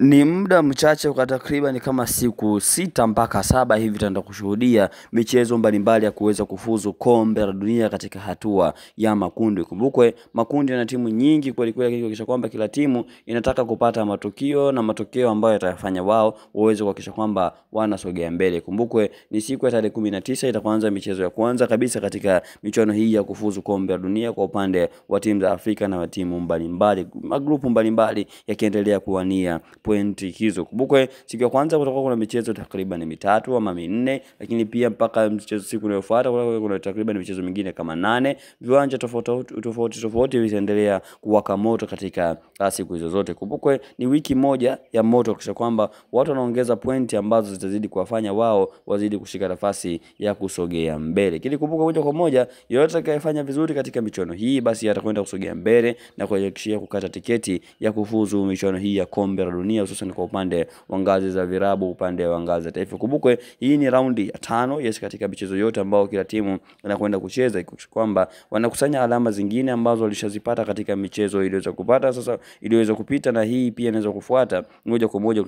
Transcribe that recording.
Ni muda mchache kwa takriban kama siku 6 mpaka 7 hivi tutaenda kushuhudia michezo mbalimbali ya kuweza kufuzu kombe la dunia katika hatua ya makundi. Kumbukwe makundi yana timu nyingi kweli kweli, kuhakikisha kwamba kila timu inataka kupata matokeo ambayo yatafanya wao waweze kuhakikisha kwamba wanasogea mbele. Kumbukwe ni siku ya tarehe 19 itaanza michezo ya kwanza kabisa katika michuano hii ya kufuzu kombe la dunia kwa upande wa timu za Afrika na wa timu mbalimbali, magrupu mbalimbali yakiendelea kuwania pointi hizo. Kumbukwe siku ya kwanza kutakuwa kuna michezo takriban 3 ama 4, lakini pia mpaka mchezo siku inayofuata kuna takriban michezo mingine kama 8. Viwanja tofauti vitaendelea kuwaka moto katika siku hizo zote. Kumbukwe ni wiki moja ya moto, kisha kwamba watu wanaongeza pointi ambazo zitazidi kuwafanya wao wazidi kushika nafasi ya kusogea mbele. Kile kumbuka moja kwa moja, yote atakayefanya vizuri katika michuano hii basi atakwenda kusogea mbele na kuhakikishia kukata tiketi ya kufuzu michuano hii ya kombe la dunia, hususan kwa upande wa ngazi za virabu, upande wa ngazi za taifa. Kumbukwe hii ni raundi ya 5 katika michezo yote ambao kila timu inakwenda kucheza, kwamba wanakusanya alama zingine ambazo walishazipata katika michezo iliyoweza kupata sasa iliyoweza kupita, na hii pia inaweza kufuata moja kwa moja